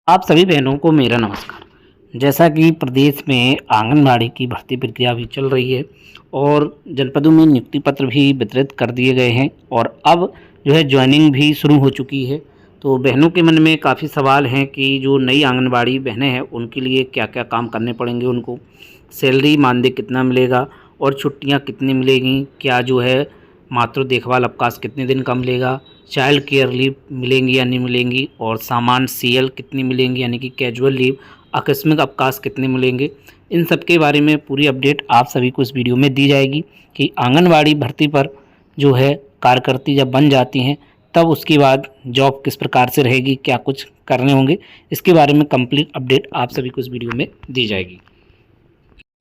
आप सभी बहनों को मेरा नमस्कार। जैसा कि प्रदेश में आंगनबाड़ी की भर्ती प्रक्रिया भी चल रही है और जनपदों में नियुक्ति पत्र भी वितरित कर दिए गए हैं और अब जो है ज्वाइनिंग भी शुरू हो चुकी है। तो बहनों के मन में काफ़ी सवाल हैं कि जो नई आंगनबाड़ी बहनें हैं उनके लिए क्या क्या काम करने पड़ेंगे, उनको सैलरी मानदेय कितना मिलेगा और छुट्टियां कितनी मिलेंगी, क्या जो है मातृ देखभाल अवकाश कितने दिन का मिलेगा, चाइल्ड केयर लीव मिलेंगी या नहीं मिलेंगी, और सामान्य सीएल कितनी मिलेंगी यानी कि कैजुअल लीव, आकस्मिक अवकाश कितने मिलेंगे। इन सब के बारे में पूरी अपडेट आप सभी को इस वीडियो में दी जाएगी कि आंगनवाड़ी भर्ती पर जो है कार्यकर्ती जब बन जाती हैं तब उसके बाद जॉब किस प्रकार से रहेगी, क्या कुछ करने होंगे, इसके बारे में कंप्लीट अपडेट आप सभी को इस वीडियो में दी जाएगी।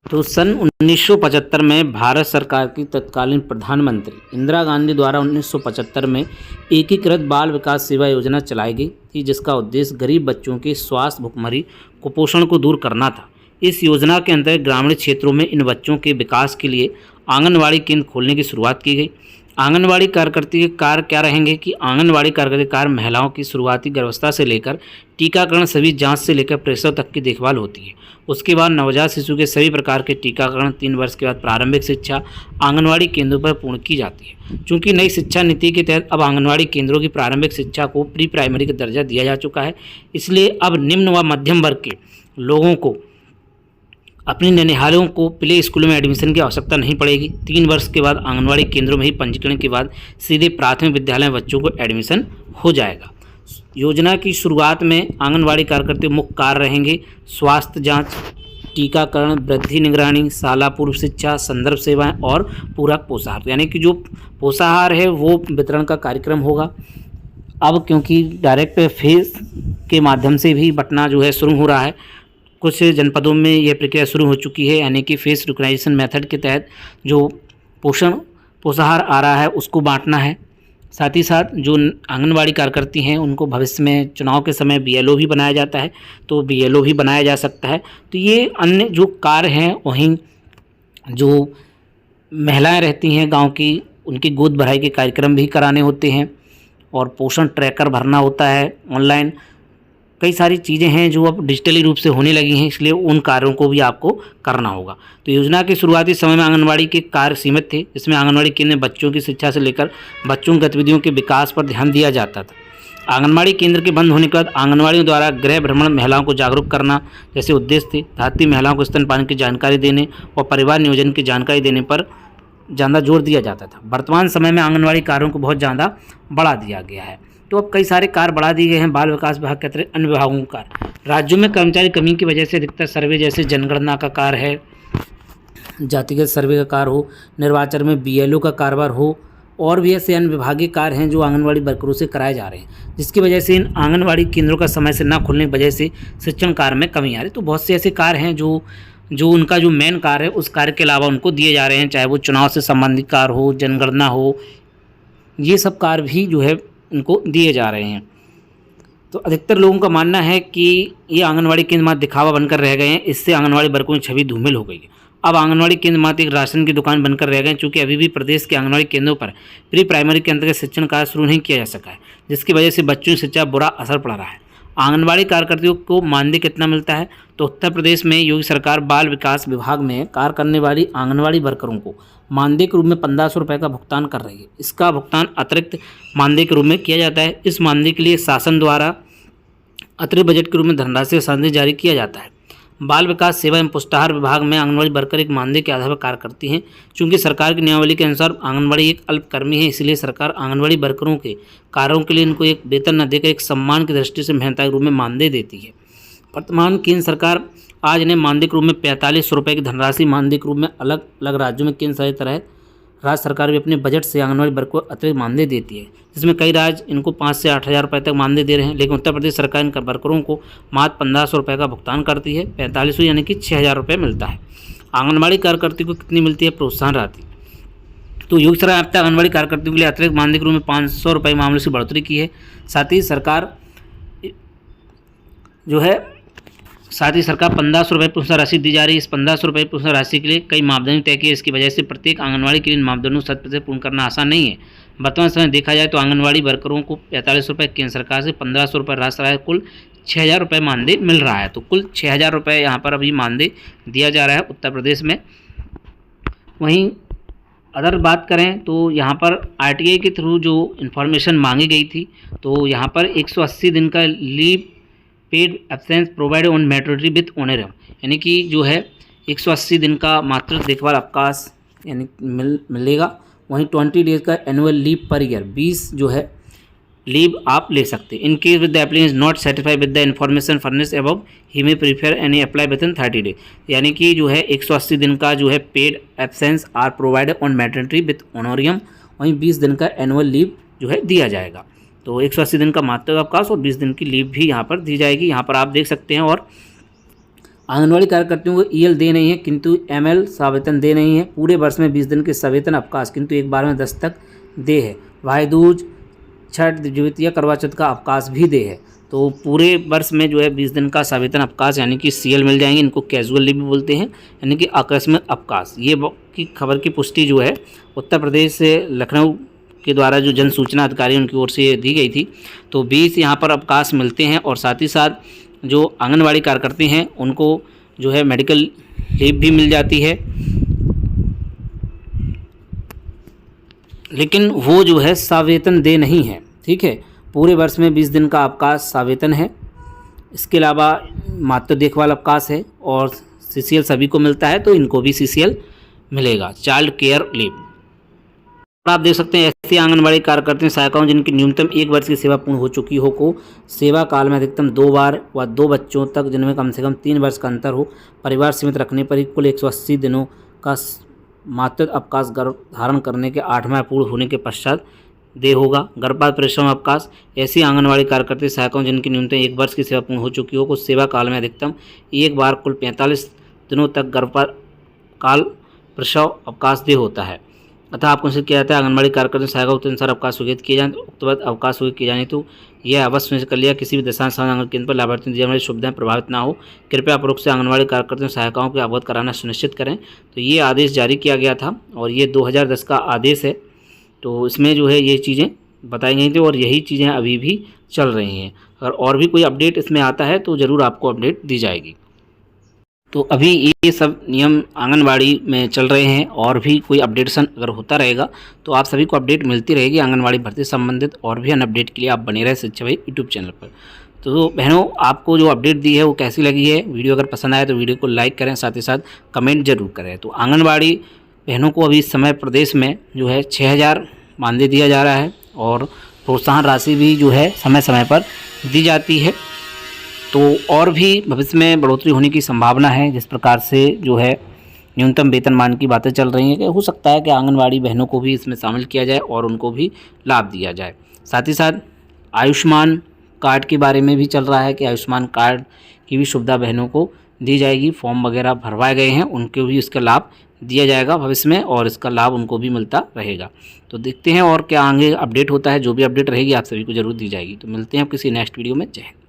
तो सन 1975 में भारत सरकार की तत्कालीन प्रधानमंत्री इंदिरा गांधी द्वारा 1975 में एकीकृत बाल विकास सेवा योजना चलाई गई थी, जिसका उद्देश्य गरीब बच्चों के स्वास्थ्य, भुखमरी, कुपोषण को दूर करना था। इस योजना के अंतर्गत ग्रामीण क्षेत्रों में इन बच्चों के विकास के लिए आंगनवाड़ी केंद्र खोलने की शुरुआत की गई। आंगनवाड़ी कार्यकर्ता के कार्य क्या रहेंगे कि आंगनवाड़ी कार्यकर्ता के कार्य महिलाओं की शुरुआती गर्भावस्था से लेकर टीकाकरण, सभी जांच से लेकर प्रसव तक की देखभाल होती है। उसके बाद नवजात शिशु के सभी प्रकार के टीकाकरण, 3 वर्ष के बाद प्रारंभिक शिक्षा आंगनवाड़ी केंद्रों पर पूर्ण की जाती है। चूँकि नई शिक्षा नीति के तहत अब आंगनवाड़ी केंद्रों की प्रारंभिक शिक्षा को प्री प्राइमरी का दर्जा दिया जा चुका है, इसलिए अब निम्न व मध्यम वर्ग के लोगों को अपनी ननिहालों को प्ले स्कूलों में एडमिशन की आवश्यकता नहीं पड़ेगी। 3 वर्ष के बाद आंगनवाड़ी केंद्रों में ही पंजीकरण के बाद सीधे प्राथमिक विद्यालय में बच्चों को एडमिशन हो जाएगा। योजना की शुरुआत में आंगनवाड़ी कार्यकर्ता मुख्य कार्य रहेंगे स्वास्थ्य जांच, टीकाकरण, वृद्धि निगरानी, शाला पूर्व शिक्षा, संदर्भ सेवाएं और पूरक पोषाहार, यानी कि जो पोषाहार है वो वितरण का कार्यक्रम होगा। अब क्योंकि डायरेक्ट फेस के माध्यम से भी बंटना जो है शुरू हो रहा है, कुछ जनपदों में यह प्रक्रिया शुरू हो चुकी है, यानी कि फेस रिकॉग्निशन मेथड के तहत जो पोषाहार आ रहा है उसको बांटना है। साथ ही साथ जो आंगनवाड़ी कार्यकर्ती हैं उनको भविष्य में चुनाव के समय बीएलओ भी बनाया जाता है, तो बीएलओ भी बनाया जा सकता है। तो ये अन्य जो कार्य हैं, वहीं जो महिलाएं रहती हैं गांव की, उनकी गोद भराई के कार्यक्रम भी कराने होते हैं और पोषण ट्रैकर भरना होता है ऑनलाइन। कई सारी चीज़ें हैं जो अब डिजिटली रूप से होने लगी हैं, इसलिए उन कार्यों को भी आपको करना होगा। तो योजना के शुरुआती समय में आंगनवाड़ी के कार्य सीमित थे, जिसमें आंगनवाड़ी केंद्र में बच्चों की शिक्षा से लेकर बच्चों की गतिविधियों के विकास पर ध्यान दिया जाता था। आंगनवाड़ी केंद्र के बंद होने के बाद आंगनवाड़ियों द्वारा गृह भ्रमण महिलाओं को जागरूक करना जैसे उद्देश्य थे। धात्री महिलाओं को स्तनपान की जानकारी देने और परिवार नियोजन की जानकारी देने पर ज़्यादा जोर दिया जाता था। वर्तमान समय में आंगनवाड़ी कार्यों को बहुत ज़्यादा बढ़ा दिया गया है, तो अब कई सारे कार्य बढ़ा दिए गए हैं। बाल विकास विभाग के अतिरिक्त अन्य विभागों का राज्यों में कर्मचारी कमी की वजह से अधिकतर सर्वे जैसे जनगणना का कार्य है, जातिगत सर्वे का कार्य हो, निर्वाचन में बीएलओ का कारोबार हो, और भी ऐसे अन्य विभागीय कार्य हैं जो आंगनवाड़ी वर्करों से कराए जा रहे हैं, जिसकी वजह से इन आंगनवाड़ी केंद्रों का समय से न खुलने की वजह से शिक्षण कार्य में कमी आ रही है। तो बहुत से ऐसे कार्य हैं जो उनका जो मेन कार्य है उस कार्य के अलावा उनको दिए जा रहे हैं, चाहे वो चुनाव से संबंधित कार्य हो, जनगणना हो, ये सब कार्य भी जो है उनको दिए जा रहे हैं। तो अधिकतर लोगों का मानना है कि ये आंगनवाड़ी केंद्र मात्र दिखावा बनकर रह गए हैं, इससे आंगनवाड़ी वर्करों की छवि धूमिल हो गई है। अब आंगनवाड़ी केंद्र मात्र एक राशन की दुकान बनकर रह गए हैं, चूँकि अभी भी प्रदेश के आंगनवाड़ी केंद्रों पर प्री प्राइमरी के अंतर्गत शिक्षण कार्य शुरू नहीं किया जा सका है, जिसकी वजह से बच्चों की शिक्षा बुरा असर पड़ रहा है। आंगनवाड़ी कार्यकर्ताओं को मानदेय कितना मिलता है, तो उत्तर प्रदेश में योगी सरकार बाल विकास विभाग में कार्य करने वाली आंगनवाड़ी वर्करों को मानदेय के रूप में 1500 रुपये का भुगतान कर रही है। इसका भुगतान अतिरिक्त मानदेय के रूप में किया जाता है। इस मानदेय के लिए शासन द्वारा अतिरिक्त बजट के रूप में धनराशि का जारी किया जाता है। बाल विकास सेवा एवं पुष्टाहार विभाग में आंगनवाड़ी वर्कर एक मानदेय के आधार पर कार्य करती हैं। चूँकि सरकार की नियमावली के अनुसार आंगनवाड़ी एक अल्पकर्मी है, इसलिए सरकार आंगनवाड़ी वर्करों के कार्यों के लिए इनको एक वेतन न देकर एक सम्मान की दृष्टि से मेहनता के रूप में मानदेय देती है। वर्तमान केंद्र सरकार आज इन्हें मानदेय के रूप में 4500 रुपये की धनराशि मानदेय के रूप में अलग अलग राज्यों में केंद्र की तरह राज्य सरकार भी अपने बजट से आंगनवाड़ी वर्ग को अतिरिक्त मानदेय देती है, जिसमें कई राज्य इनको 5 से 8 हज़ार रुपये तक मानदेय दे रहे हैं, लेकिन उत्तर प्रदेश सरकार इन वर्करों को मात्र 1500 रुपये का भुगतान करती है। 4500 यानी कि 6000 रुपये मिलता है। आंगनवाड़ी कार्यकर्ता को कितनी मिलती है प्रोत्साहन राशि, तो योगी सरकार अब तक आंगनवाड़ी कार्यकर्ताओं के लिए अतिरिक्त मानदेय के रूप में 500 रुपये मामले से बढ़ोतरी की है। साथ ही सरकार 1500 रुपये प्रोत्साहन राशि दी जा रही है। इस 1500 रुपये प्रोत्साहन राशि के लिए कई मापदंड तय किए, इसकी वजह से प्रत्येक आंगनवाड़ी के लिए इन मापदंडों को 100% पूर्ण करना आसान नहीं है। वर्तमान समय देखा जाए तो आंगनवाड़ी वर्करों को 4500 रुपये केंद्र सरकार से 1500 रुपये राज्य सरकार कुल 6,000 रुपये मानदेय मिल रहा है। तो कुल 6,000 रुपये यहाँ पर अभी मानदेय दिया जा रहा है उत्तर प्रदेश में। वहीं अदर बात करें तो यहाँ पर आरटीआई के थ्रू जो इन्फॉर्मेशन मांगी गई थी, तो यहाँ पर 180 दिन का leave paid absence provide on maternity with honorarium, यानी कि जो है 180 दिन का मातृत्व देखभाल अवकाश यानी मिलेगा। वहीं 20 डेज का एनुअल लीव पर ईयर, 20 जो है लीव आप ले सकते हैं। In case with the applicant is not satisfied with the information furnished above he may prefer any apply within 30 day, यानी कि जो है 180 दिन का जो है paid absence are provided on maternity with honorarium, वहीं 20 दिन का एनुअल लीव जो है दिया जाएगा। तो 180 दिन का मातृत्व अवकाश और 20 दिन की लीव भी यहाँ पर दी जाएगी। यहाँ पर आप देख सकते हैं। और आंगनबाड़ी कार्यकर्तियों को ईएल दे नहीं है किंतु एमएल सवेतन दे नहीं है। पूरे वर्ष में 20 दिन के सवेतन अवकाश किंतु एक बार में 10 तक दे है। भाई दूज, छठ, द्वितीया, करवा चौथ का अवकाश भी दे है। तो पूरे वर्ष में जो है 20 दिन का सवेतन अवकाश यानी कि सीएल मिल जाएंगे। इनको कैजुअल लीव भी बोलते हैं, यानी कि आकस्मिक अवकाश। ये की खबर की पुष्टि जो है उत्तर प्रदेश से लखनऊ के द्वारा जो जन सूचना अधिकारी उनकी ओर से दी गई थी। तो 20 यहाँ पर अवकाश मिलते हैं और साथ ही साथ जो आंगनबाड़ी कार्यकर्ता हैं उनको जो है मेडिकल लीव भी मिल जाती है, लेकिन वो जो है सवेतन दे नहीं है। ठीक है, पूरे वर्ष में 20 दिन का अवकाश सवेतन है। इसके अलावा मातृ देखभाल अवकाश है और सीसीएल सभी को मिलता है, तो इनको भी सीसीएल मिलेगा, चाइल्ड केयर लीव। आप देख सकते हैं ऐसी आंगनबाड़ी कार्यकर्ता सहायिकाओं जिनकी न्यूनतम 1 वर्ष की सेवा पूर्ण हो चुकी हो को सेवा काल में अधिकतम 2 बार व 2 बच्चों तक जिनमें कम से कम 3 वर्ष का अंतर हो परिवार सीमित रखने पर ही कुल 180 दिनों का मातृत्व अवकाश गर्भ धारण करने के 8 माह पूर्ण होने के पश्चात दे होगा। गर्भपात परिश्रम अवकाश ऐसी आंगनबाड़ी कार्यकर्ता सहायिकाओं जिनकी न्यूनतम 1 वर्ष की सेवा पूर्ण हो चुकी हो को सेवा काल में अधिकतम 1 बार कुल 45 दिनों तक गर्भपात काल प्रसव अवकाश दे होता है। अतः आपको निश्चित किया जाता है आंगनबाड़ी कार्यकर्ता सहायिकाओं के अनुसार अवकाश स्वीकृत किए जाए। उक्त अवकाश स्वीकृत किए जाने तो यह अवश्य सुनिश्चित कर लिया किसी भी दशा आंगन केंद्र पर लाभार्थियों दी जाने वाली सुविधाएं प्रभावित ना हो। कृपया अपरोक्त से आंगनबाड़ी कार्यकर्ता सहायिकाओं को अवगत कराना सुनिश्चित करें। तो ये आदेश जारी किया गया था और ये 2010 का आदेश है। तो इसमें जो है ये चीज़ें बताई गई थी और यही चीज़ें अभी भी चल रही हैं। अगर और भी कोई अपडेट इसमें आता है तो ज़रूर आपको अपडेट दी जाएगी। तो अभी ये सब नियम आंगनबाड़ी में चल रहे हैं और भी कोई अपडेशन अगर होता रहेगा तो आप सभी को अपडेट मिलती रहेगी आंगनबाड़ी भर्ती संबंधित। और भी अन्य अपडेट के लिए आप बने रहे शिक्षा भाई यूट्यूब चैनल पर। तो बहनों, आपको जो अपडेट दी है वो कैसी लगी है? वीडियो अगर पसंद आए तो वीडियो को लाइक करें, साथ ही साथ कमेंट जरूर करें। तो आंगनबाड़ी बहनों को अभी इस समय प्रदेश में जो है 6,000 मानदेय दिया जा रहा है और प्रोत्साहन राशि भी जो है समय समय पर दी जाती है। तो और भी भविष्य में बढ़ोतरी होने की संभावना है। जिस प्रकार से जो है न्यूनतम वेतनमान की बातें चल रही हैं कि हो सकता है कि आंगनबाड़ी बहनों को भी इसमें शामिल किया जाए और उनको भी लाभ दिया जाए। साथ ही साथ आयुष्मान कार्ड के बारे में भी चल रहा है कि आयुष्मान कार्ड की भी सुविधा बहनों को दी जाएगी। फॉर्म वगैरह भरवाए गए हैं, उनको भी इसका लाभ दिया जाएगा भविष्य में और इसका लाभ उनको भी मिलता रहेगा। तो देखते हैं और क्या आगे अपडेट होता है। जो भी अपडेट रहेगी आप सभी को जरूर दी जाएगी। तो मिलते हैं आप किसी नेक्स्ट वीडियो में। जय हिंद।